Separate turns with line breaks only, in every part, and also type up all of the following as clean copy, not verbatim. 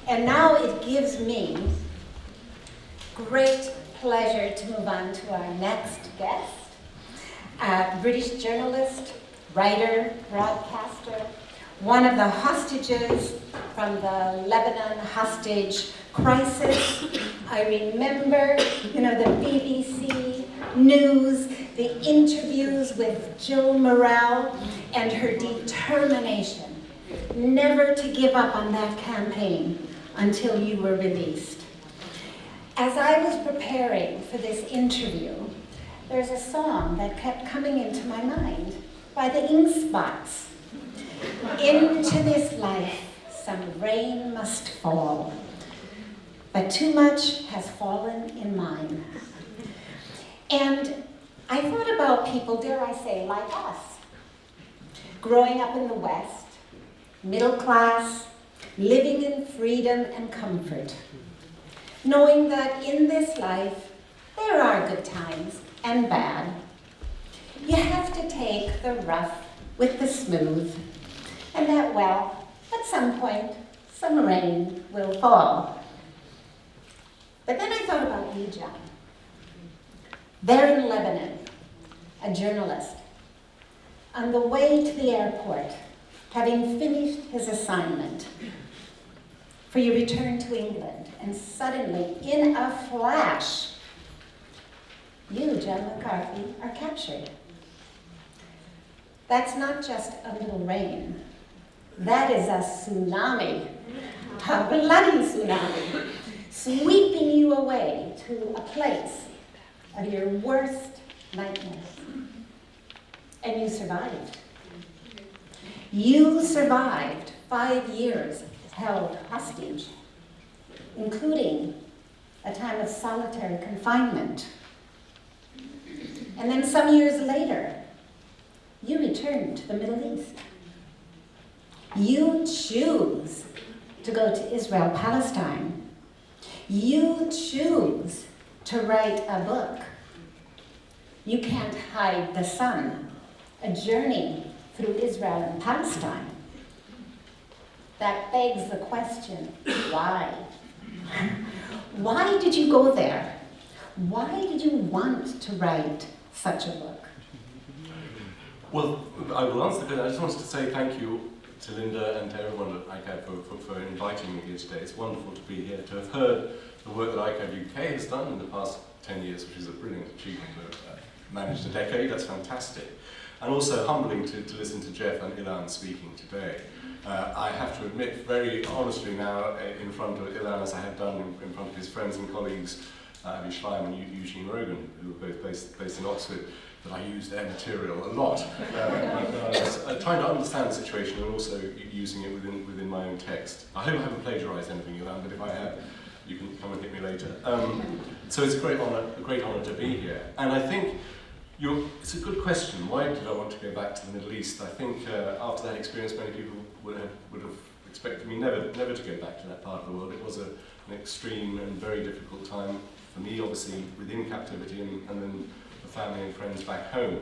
And now it gives me great pleasure to move on to our next guest, a British journalist, writer, broadcaster, one of the hostages from the Lebanon hostage crisis. I remember, the BBC News, the interviews with Jill Morrell, and her determination never to give up on that campaign until you were released. As I was preparing for this interview, there's a song that kept coming into my mind by the Ink Spots. Into this life, some rain must fall, but too much has fallen in mine. And I thought about people, dare I say, like us, growing up in the West, middle class, living in freedom and comfort, knowing that in this life, there are good times and bad. You have to take the rough with the smooth, and that, well, at some point, some rain will fall. But then I thought about you, John. There in Lebanon, a journalist, on the way to the airport, having finished his assignment, for your return to England, and suddenly, in a flash, you, John McCarthy, are captured. That's not just a little rain. That is a tsunami, a bloody tsunami, sweeping you away to a place of your worst nightmares. And you survived. You survived 5 years held hostage, including a time of solitary confinement. And then some years later, you returned to the Middle East. You choose to go to Israel, Palestine. You choose to write a book. You can't hide the sun, a journey through Israel and Palestine. That begs the question, why? Why did you go there? Why did you want to write such a book?
Well, I will answer the question. I just wanted to say thank you to Linda and to everyone at ICAHD for inviting me here today. It's wonderful to be here, to have heard the work that ICAHD UK has done in the past 10 years, which is a brilliant achievement to have managed a decade. That's fantastic. And also humbling to listen to Jeff and Ilan speaking today. I have to admit very honestly now in front of Ilan, as I have done in front of his friends and colleagues, Avi Schleim and Eugene Rogan, who are both based in Oxford, that I use their material a lot. Trying to understand the situation and also using it within my own text. I hope I haven't plagiarized anything, Ilan, but if I have, you can come and hit me later. So it's a great honor to be here. And I think it's a good question. Why did I want to go back to the Middle East? I think after that experience, many people would have expected me never to go back to that part of the world. It was an extreme and very difficult time for me, obviously within captivity, and then the family and friends back home.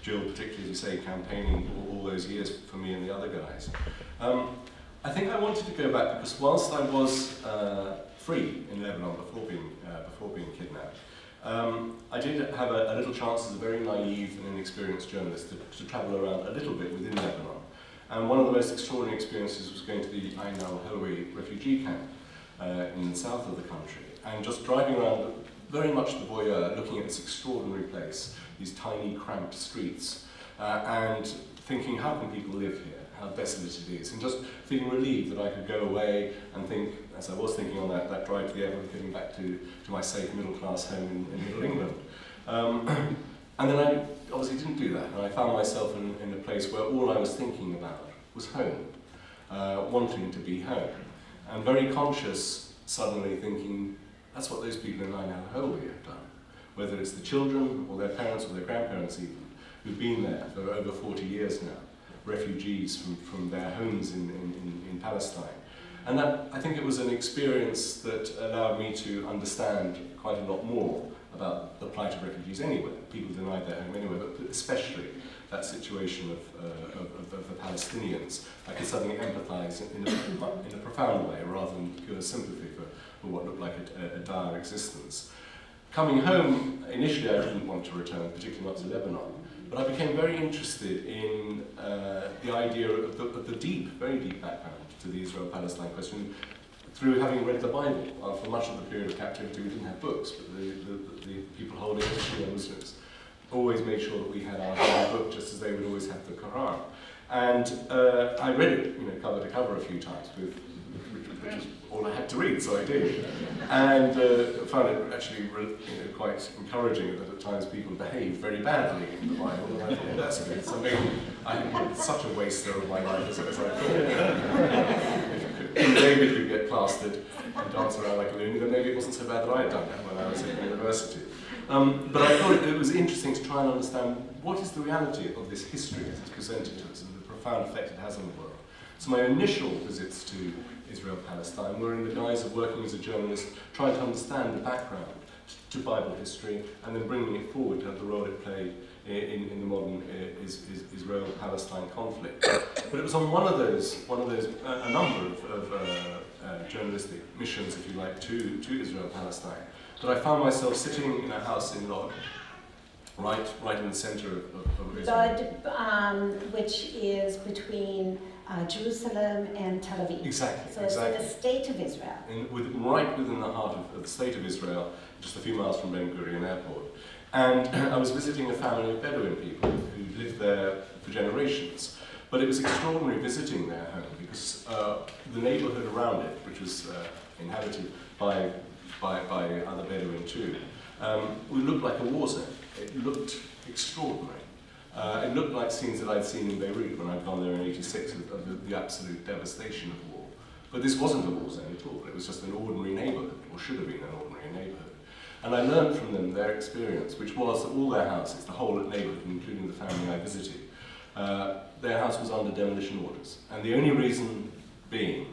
Jill, particularly, as you say, campaigning all those years for me and the other guys. I think I wanted to go back because whilst I was free in Lebanon before being kidnapped, I did have a little chance as a very naive and inexperienced journalist to travel around a little bit within Lebanon. And one of the most extraordinary experiences was going to the Ain al-Helwi refugee camp in the south of the country. And just driving around, very much the voyeur, looking at this extraordinary place, these tiny cramped streets, and thinking, how can people live here? How desolate it is, and just feeling relieved that I could go away and think, as I was thinking on that drive to the airport, getting back to my safe middle-class home in Middle England. And then I obviously didn't do that, and I found myself in a place where all I was thinking about was home, wanting to be home, and very conscious, suddenly thinking, that's what those people in Ain al-Helwi have done, whether it's the children or their parents or their grandparents even, who've been there for over 40 years now. Refugees from their homes in Palestine. And I think it was an experience that allowed me to understand quite a lot more about the plight of refugees anywhere. People denied their home anywhere, but especially that situation of the Palestinians. I could suddenly empathise in a profound way, rather than pure sympathy for what looked like a dire existence. Coming home, initially I didn't want to return, particularly not to Lebanon, but I became very interested in the idea of the deep, very deep background to the Israel-Palestine question, through having read the Bible. For much of the period of captivity we didn't have books, but the people holding history, Muslims, always made sure that we had our holy book, just as they would always have the Quran. And I read it, cover to cover a few times, which was all I had to read, so I did. And found it actually quite encouraging that at times people behaved very badly in the Bible, and I thought, well, that's good. So maybe I'm such a waster of my life as I thought. If David could get plastered and dance around like a loony, then maybe it wasn't so bad that I had done that when I was at university. But I thought it was interesting to try and understand what is the reality of this history as it's presented to us and the profound effect it has on the world. So my initial visits to Israel-Palestine were in the guise of working as a journalist, trying to understand the background to Bible history and then bringing it forward to the role it played in the modern Israel-Palestine conflict. But it was on a number of journalistic missions, if you like, to Israel-Palestine, that I found myself sitting in a house in Lod, right in the centre of Israel.
Lod, which is between Jerusalem and Tel Aviv.
Exactly.
So it's in the state of Israel.
Right within the heart of the state of Israel, just a few miles from Ben Gurion Airport. And I was visiting a family of Bedouin people who lived there for generations. But it was extraordinary visiting their home because the neighbourhood around it, which was inhabited by other Bedouin too, it looked like a war zone. It looked extraordinary. It looked like scenes that I'd seen in Beirut when I'd gone there in '86 of the absolute devastation of war. But this wasn't a war zone at all. It was just an ordinary neighbourhood, or should have been an ordinary neighbourhood. And I learned from them their experience, which was that all their houses, the whole neighbourhood, including the family I visited, their house was under demolition orders. And the only reason being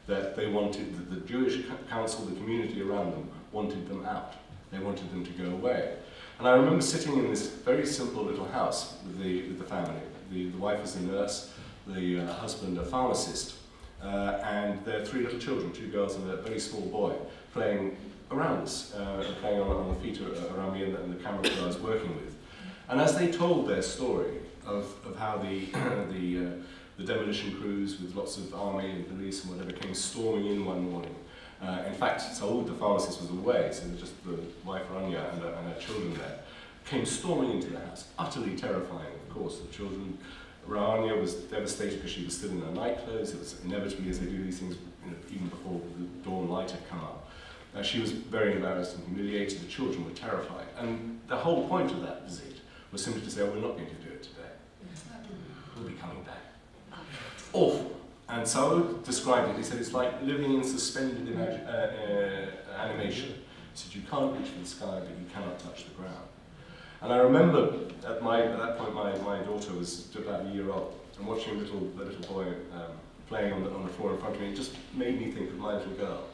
that they wanted, that the Jewish council, the community around them, wanted them out. They wanted them to go away. And I remember sitting in this very simple little house with the family. The wife was a nurse, the husband a pharmacist, and their 3 little children, 2 girls and a very small boy, playing around us, playing on the feet around me and the camera that I was working with. And as they told their story of how the demolition crews with lots of army and police and whatever came storming in one morning. In fact, so the pharmacist was away, so just the wife Rania and her children there, came storming into the house, utterly terrifying, of course. The children, Rania was devastated because she was still in her night clothes. It was inevitably, as they do these things, even before the dawn light had come up. She was very embarrassed and humiliated. The children were terrified. And the whole point of that visit was simply to say, oh, we're not going to do it today. We'll be coming back. Awful. And so described it. He said it's like living in suspended animation. He said you can't reach for the sky, but you cannot touch the ground. And I remember at that point my daughter was about a year old, and watching the little boy playing on the floor in front of me, it just made me think of my little girl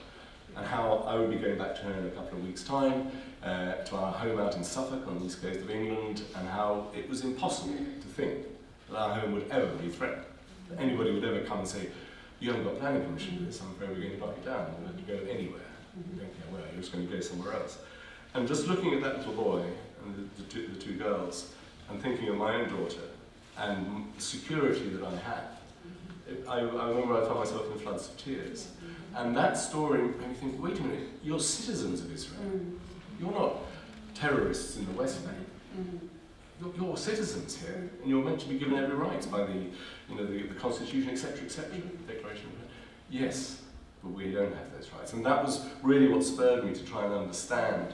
and how I would be going back to her in a couple of weeks' time, to our home out in Suffolk on the east coast of England, and how it was impossible to think that our home would ever be threatened. That anybody would ever come and say, you haven't got planning permission for this, I'm afraid we're going to knock you down, you have to go anywhere. You don't care where, you're just going to go somewhere else. And just looking at that little boy and the two girls, and thinking of my own daughter, and the security that I had, I remember I found myself in floods of tears. And that story made me think, wait a minute, you're citizens of Israel. You're not terrorists in the West Bank. You're citizens here, and you're meant to be given every right by the Constitution, etc., etc., Declaration. Yes, but we don't have those rights. And that was really what spurred me to try and understand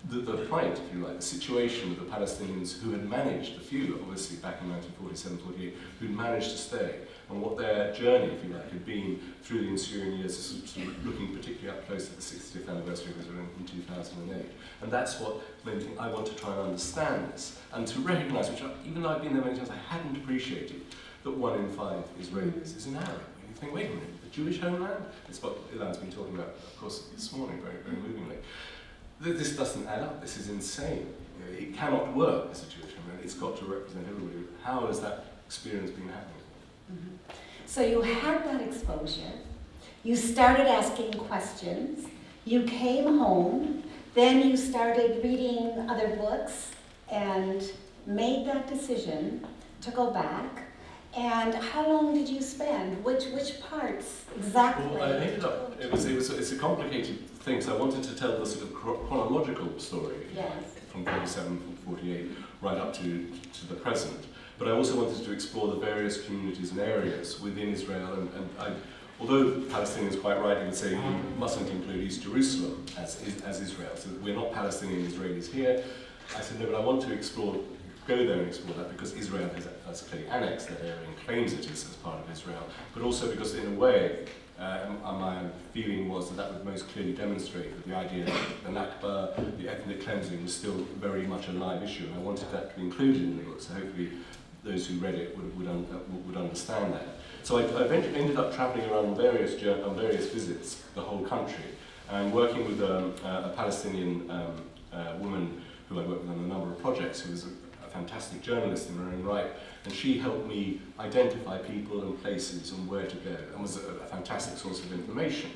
the plight, if you like, the situation of the Palestinians who had managed, a few obviously back in 1947-48, who'd managed to stay, and what their journey, if you like, had been through the ensuing years, sort of looking particularly up close to the 60th anniversary of Israel in 2008. And that's what made me think I want to try and understand this, and to recognise, which even though I've been there many times, I hadn't appreciated, that 1 in 5 Israelis is an Arab. And you think, wait a minute, the Jewish homeland? It's what Ilan's been talking about, of course, this morning, very, very movingly. this doesn't add up, this is insane. You know, it cannot work as a Jewish family, it's got to represent everybody. How has that experience been happening?
Mm-hmm. So you had that exposure, you started asking questions, you came home, then you started reading other books and made that decision to go back. And how long did you spend? Which parts exactly?
Well, I ended up, it's a complicated thing, so I wanted to tell the sort of chronological story.
Yes.
From 47, from 48, right up to the present. But I also wanted to explore the various communities and areas within Israel, and although Palestinians quite rightly would say you mustn't include East Jerusalem as Israel, so we're not Palestinian Israelis here, I said no, but I want to go there and explore that because Israel has clearly annexed that area and claims it is as part of Israel, but also because in a way, my feeling was that would most clearly demonstrate that the idea of the Nakba, the ethnic cleansing, was still very much a live issue, and I wanted that to be included in the book, so hopefully those who read it would understand that. So I eventually ended up travelling around on various visits, the whole country, and working with a Palestinian woman who I worked with on a number of projects, who was a fantastic journalist in her own right, and she helped me identify people and places and where to go, and was a fantastic source of information,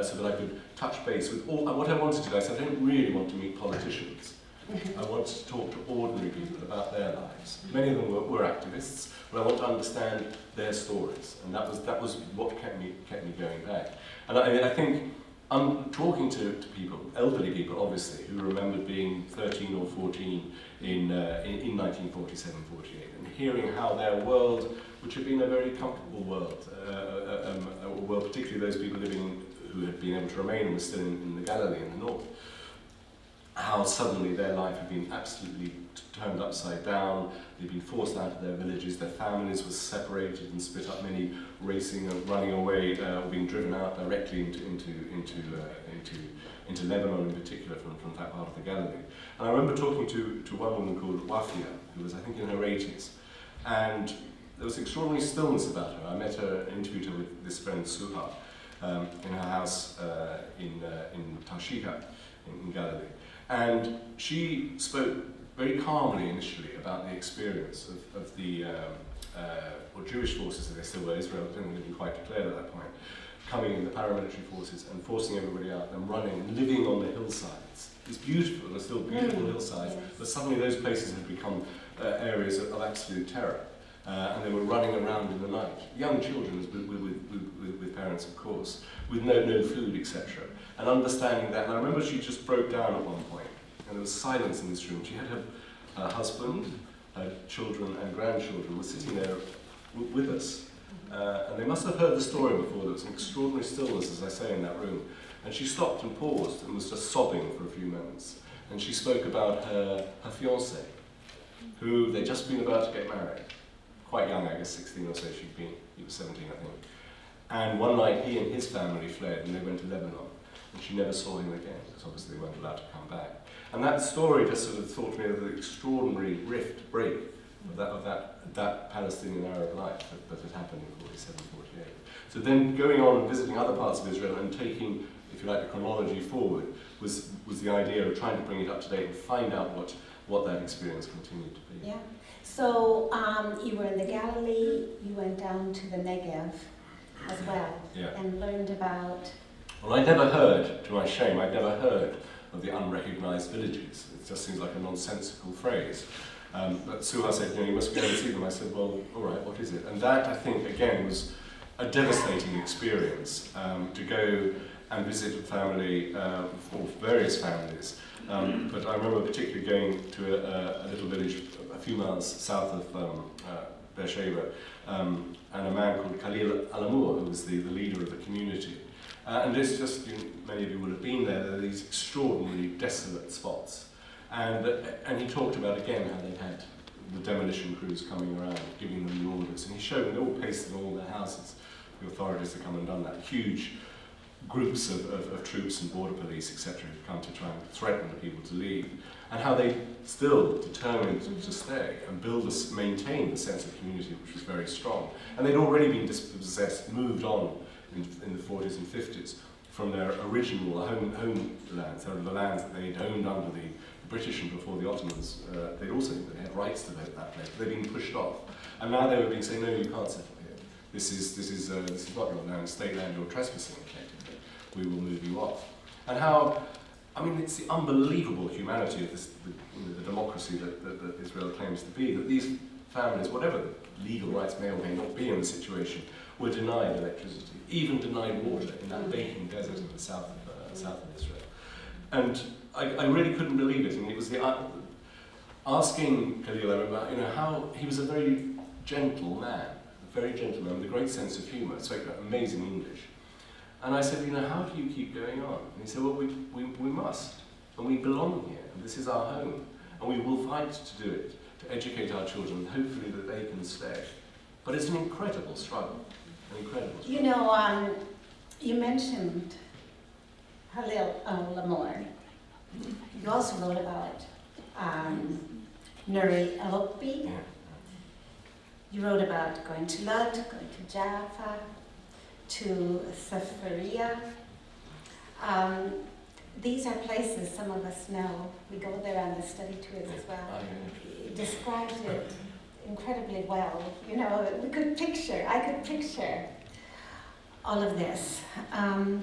so that I could touch base with all. And what I wanted to do, I said, I don't really want to meet politicians. I wanted to talk to ordinary people about their lives. Many of them were activists, but I want to understand their stories, and that was what kept me going back. And I think I'm talking to people, elderly people obviously, who remembered being 13 or 14 in 1947, 48, and hearing how their world, which had been a very comfortable world, a world particularly those people who had been able to remain and were still in the Galilee in the north, how suddenly their life had been absolutely turned upside down. They'd been forced out of their villages, their families were separated and split up, many racing and running away, or being driven out directly into Lebanon in particular from that part of the Galilee. And I remember talking to one woman called Wafia, who was I think in her 80s, and there was extraordinary stillness about her. I met her, interviewed her with this friend Suha in her house in Tarshiha in Galilee. And she spoke very calmly initially about the experience of the Jewish forces, as they still were, Israel didn't even quite declared at that point, coming in, the paramilitary forces, and forcing everybody out, and running, and living on the hillsides. It's beautiful, they're still beautiful hillsides, yes. But suddenly those places had become areas of absolute terror. And they were running around in the night, young children with parents, of course, with no food, etc. And understanding that, and I remember she just broke down at one point, and there was silence in this room. She had her husband, her children and grandchildren were sitting there with us, and they must have heard the story before. There was an extraordinary stillness, as I say, in that room. And she stopped and paused and was just sobbing for a few moments. And she spoke about her fiancé, who they'd just been about to get married. Quite young, I guess 16 or so he was 17, I think. And one night he and his family fled and they went to Lebanon. And she never saw him again, because obviously they weren't allowed to come back. And that story just sort of taught me of the extraordinary break of that Palestinian Arab life that had happened in 47, 48. So then going on and visiting other parts of Israel and taking, if you like, the chronology forward was the idea of trying to bring it up to date and find out what that experience continued to be.
Yeah. So you were in the Galilee, you went down to the Negev as well,
yeah.
And learned about...
Well, I'd never heard, to my shame, I'd never heard of the unrecognised villages. It just seems like a nonsensical phrase. But Suha said, you must go and see them. I said, well, all right, what is it? And that, I think, again, was a devastating experience, to go and visit a family, or various families. But I remember particularly going to a little village a few miles south of Beersheba, and a man called Khalil Alamur, who was the leader of the community. And this just, many of you will have been there, there are these extraordinarily desolate spots. And he talked about, again, how they had the demolition crews coming around, giving them the orders. And he showed them, they all pasted all their houses, the authorities had come and done that. Huge groups of troops and border police, etc., had come to try and threaten the people to leave. And how they still determined to stay and maintain the sense of community, which was very strong. And they'd already been dispossessed, moved on in the 40s and 50s from their original homelands, the lands that they'd owned under the British and before the Ottomans. They had rights to that place. They'd been pushed off, and now they were being saying, no, you can't settle here. This is not your land, state land. You're trespassing. Effectively, we will move you off. And how, I mean, it's the unbelievable humanity of this, the democracy that Israel claims to be. That these families, whatever the legal rights may or may not be in the situation, were denied electricity, even denied water in that baking desert in the south of Israel. And I really couldn't believe it. And it was asking Khalil, I remember, how he was a very gentle man with a great sense of humour, spoke amazing English. And I said, how do you keep going on? And he said, well, we must, and we belong here, and this is our home, and we will fight to do it, to educate our children, and hopefully that they can stay. But it's an incredible struggle,
You mentioned Halil Lamor. You also wrote about Nuri al-Okbi.
Yeah.
You wrote about going to Lud, going to Jaffa, to Safaria. These are places some of us know. We go there on the study tours as well. You described it incredibly well. I could picture all of this.
I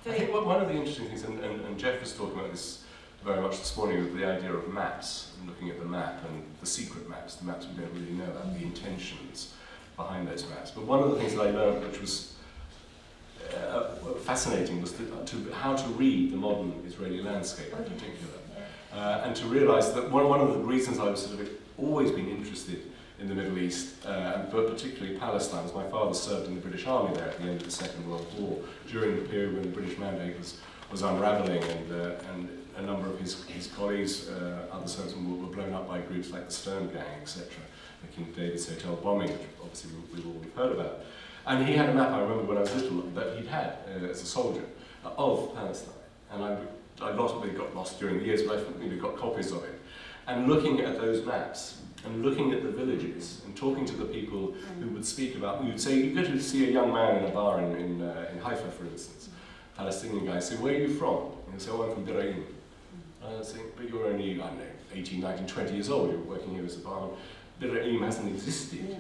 think one of the interesting things, and Jeff was talking about this very much this morning, with the idea of maps, and looking at the map and the secret maps, the maps we don't really know about, the intentions behind those maps. But one of the things that I learned, which was fascinating, was how to read the modern Israeli landscape in particular. And to realise that one of the reasons I was always been interested in the Middle East, but particularly Palestine, as my father served in the British Army there at the end of the Second World War, during the period when the British mandate was unravelling, and a number of his colleagues, other servicemen, were blown up by groups like the Stern Gang, etc., the King David's Hotel bombing, which obviously we've all heard about. And he had a map, I remember when I was little, that he'd had as a soldier of Palestine. And I got lost during the years, but I got copies of it. And looking at those maps, and looking at the villages, and talking to the people who would speak about, you would say, you go to see a young man in a bar in Haifa, for instance, Palestinian guy, say, where are you from? And he'll say, oh, I'm from Biraim. And I'd say, but you're only, I don't know, 18, 19, 20 years old, you're working here as a barman. Biraim hasn't existed,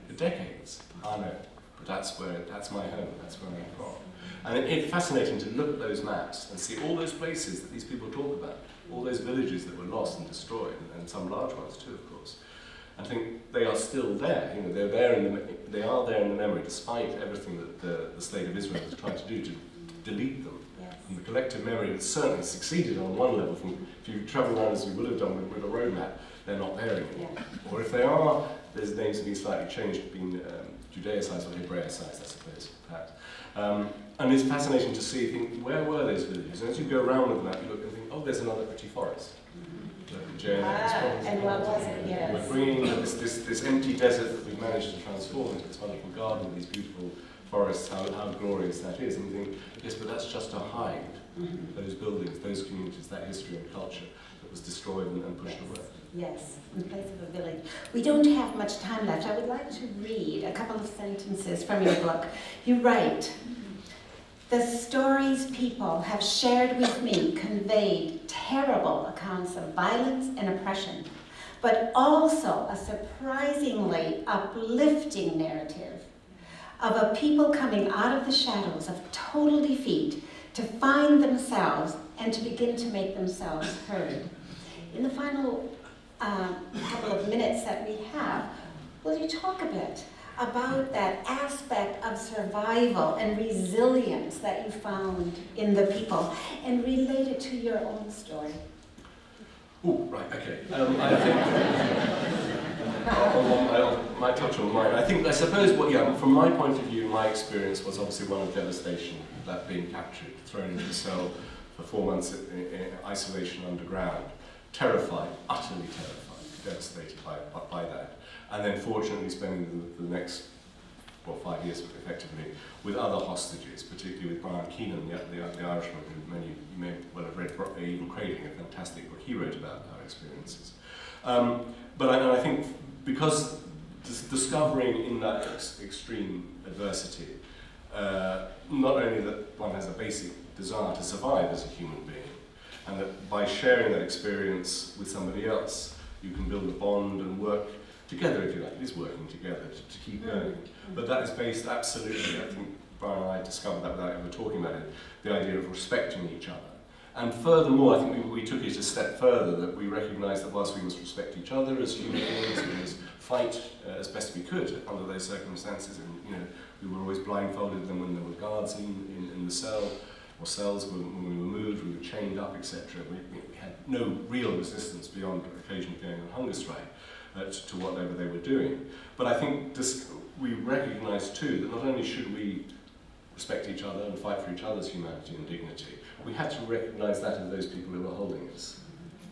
for decades. I know, but that's my home, that's where I'm from. And it's fascinating to look at those maps and see all those places that these people talk about, all those villages that were lost and destroyed, and some large ones too, of course. I think they are still there. They're there they are there in the memory, despite everything that the state of Israel has tried to do to delete them from the collective memory. It's certainly succeeded on one level. If you travel around as you would have done with a road map, they're not there anymore. Or if they are, their names have been slightly changed, been Judaicized or Hebraicized, I suppose, perhaps. And it's fascinating to think, where were those villages? And as you go around with the map, you look and think, oh, there's another pretty forest.
And what was it? Yes.
We're bringing this empty desert that we've managed to transform into this wonderful garden with these beautiful forests, how glorious that is. And you think, yes, but that's just to hide those buildings, those communities, that history and culture that was destroyed and pushed away.
Yes, in place of a village. We don't have much time left. I would like to read a couple of sentences from your book. You write, the stories people have shared with me conveyed terrible accounts of violence and oppression, but also a surprisingly uplifting narrative of a people coming out of the shadows of total defeat to find themselves and to begin to make themselves heard. In the final couple of minutes that we have, will you talk a bit about that aspect of survival and resilience that you found in the people and relate it to your own story?
Oh, right, okay. I might touch on mine. I suppose, from my point of view, my experience was obviously one of devastation, that being captured, thrown into a cell for 4 months in isolation underground, terrified, utterly terrified, devastated by that. And then fortunately spending the next 5 years effectively with other hostages, particularly with Brian Keenan, the Irishman, who many you may well have read, Even Cradling, a fantastic book he wrote about our experiences. But I think because discovering in that extreme adversity not only that one has a basic desire to survive as a human being, and that by sharing that experience with somebody else, you can build a bond and work together, if you like. It is working together to keep going. But that is based absolutely, I think Brian and I discovered that without ever talking about it, the idea of respecting each other. And furthermore, I think we took it a step further, that we recognised that whilst we must respect each other as human beings, we must fight as best we could under those circumstances. And we were always blindfolded them when there were guards in the cell, or cells when we were moved, we were chained up, etc. We had no real resistance beyond occasionally going on hunger strike to whatever they were doing. But I think we recognise too that not only should we respect each other and fight for each other's humanity and dignity, we had to recognise that of those people who were holding us.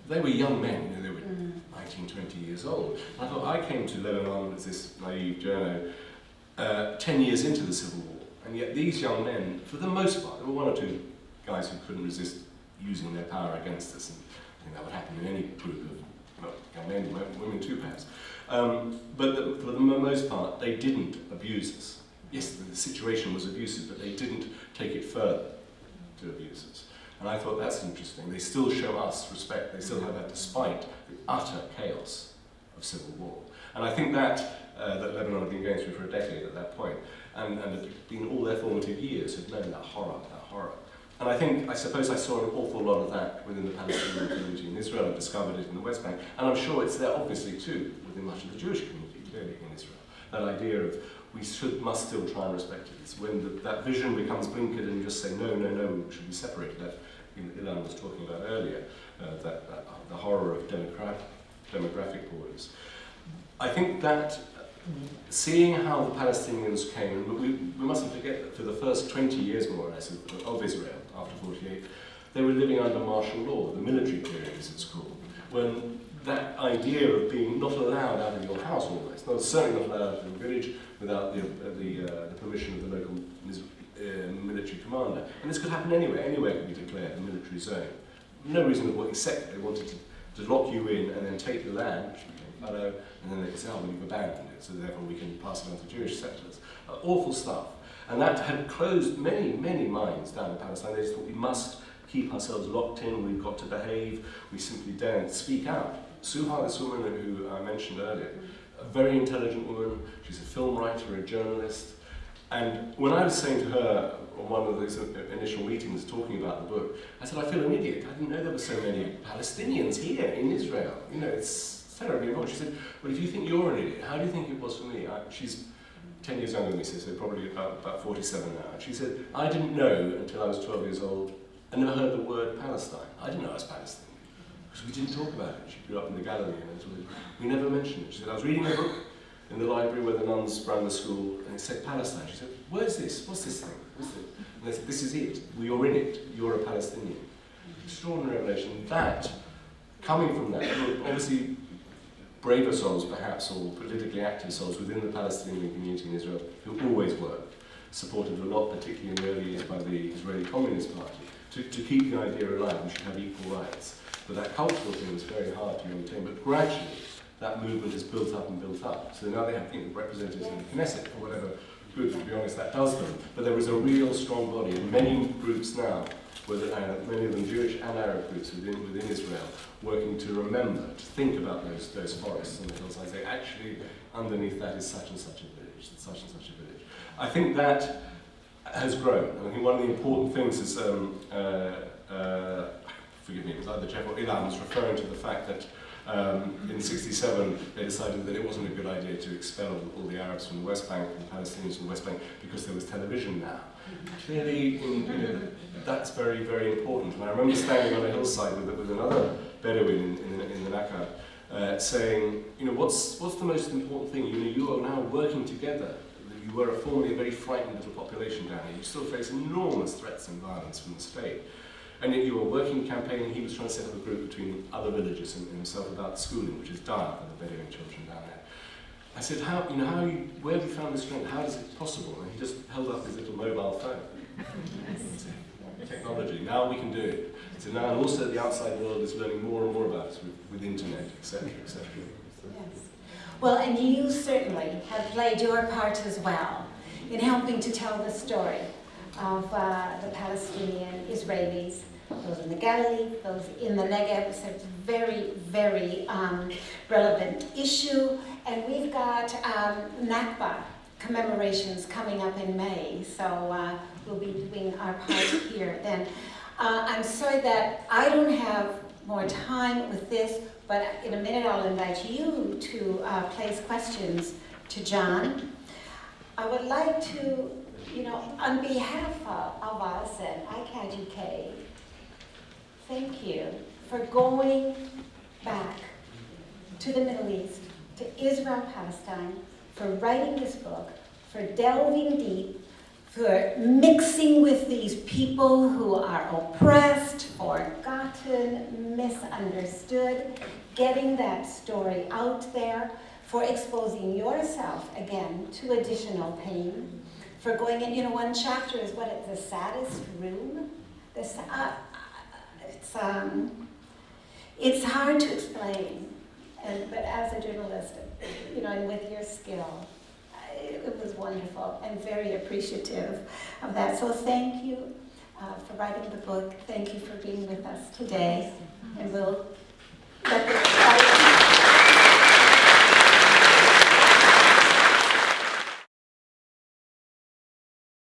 They were young men, they were 19, 20 years old. I thought I came to Lebanon as this naive journo 10 years into the Civil War, and yet these young men, for the most part, there were one or two guys who couldn't resist using their power against us, and I think that would happen in any group of young men, women too perhaps. But for the most part, they didn't abuse us. Yes, the situation was abusive, but they didn't take it further to abuse us. And I thought that's interesting. They still show us respect. They still have that despite the utter chaos of civil war. And I think that Lebanon had been going through for a decade at that point, and had been all their formative years, had known that horror. And I suppose I saw an awful lot of that within the Palestinian community in Israel. I discovered it in the West Bank, and I'm sure it's there obviously too within much of the Jewish community, clearly in Israel. That idea of we must still try and respect it. It's when that vision becomes blinkered and you just say, no, we should be separated. That Ilan was talking about earlier, the horror of demographic borders. I think that seeing how the Palestinians came, and we mustn't forget that for the first 20 years more or less of Israel, after 48, they were living under martial law, the military period as it's called, when that idea of being not allowed out of your house almost, certainly not allowed out of the village without the permission of the local military commander. And this could happen anywhere could be declared a military zone. No reason at all except they wanted to lock you in and then take the land, which became fallow, and then they said, oh, well, you've abandoned it, so therefore we can pass it on to Jewish settlers. Awful stuff. And that had closed many, many minds down in Palestine. They just thought we must keep ourselves locked in, we've got to behave, we simply daren't speak out. Suha, this woman who I mentioned earlier, a very intelligent woman, she's a film writer, a journalist, and when I was saying to her on one of those initial meetings talking about the book, I said, I feel an idiot. I didn't know there were so many Palestinians here in Israel. It's terribly wrong. She said, well, if you think you're an idiot, how do you think it was for me? She's 10 years younger than me, so probably about 47 now. She said, I didn't know until I was 12 years old, I never heard the word Palestine. I didn't know I was Palestinian, because we didn't talk about it. She grew up in the Galilee, and we never mentioned it. She said, I was reading a book in the library where the nuns ran the school, and it said Palestine. She said, where's this? What's this thing? What's it? And they said, this is it. You're in it. You're a Palestinian. Extraordinary revelation. That, coming from that, obviously braver souls perhaps, or politically active souls within the Palestinian community in Israel, who always worked, supported a lot, particularly in the early years by the Israeli Communist Party, to keep the idea alive, we should have equal rights. But that cultural thing was very hard to maintain, but gradually that movement has built up and built up. So now they have representatives in the Knesset, for whatever good, to be honest, that does them. But there is a real strong body, and many groups now, many of them Jewish and Arab groups within Israel, working to remember, to think about those forests and the hillsides. They actually, underneath that is such and such a village, such and such a village. I think that has grown, and I think one of the important things is, forgive me, it was either Jeff or Ilan was referring to the fact that in '67 they decided that it wasn't a good idea to expel all the Arabs from the West Bank and the Palestinians from the West Bank because there was television now. Clearly, that's very, very important. And I remember standing on a hillside with another Bedouin in the Nakab saying, what's the most important thing? You are now working together. You were formerly a very frightened little population down here. You still face enormous threats and violence from the state. And yet you were working, campaigning. He was trying to set up a group between other villages and himself about schooling, which is dire for the Bedouin children down there. I said, where have you found this strength? How is it possible? And he just held up his little mobile phone. Technology, now we can do it. So now, and also the outside world is learning more and more about us with internet, etc., etc.
Yes. Well, and you certainly have played your part as well in helping to tell the story of the Palestinian Israelis, those in the Galilee, those in the Negev. It's a very, very relevant issue. And we've got Nakba commemorations coming up in May, so we'll be doing our part here then. I'm sorry that I don't have more time with this, but in a minute I'll invite you to place questions to John. I would like to, on behalf of us at ICAHD UK, thank you for going back to the Middle East, to Israel, Palestine, for writing this book, for delving deep, for mixing with these people who are oppressed, forgotten, misunderstood, getting that story out there, for exposing yourself again to additional pain, for going in, one chapter is the saddest room. It's hard to explain, but as a journalist, and with your skill, it was wonderful and very appreciative of that. So thank you for writing the book. Thank you for being with us today, and we'll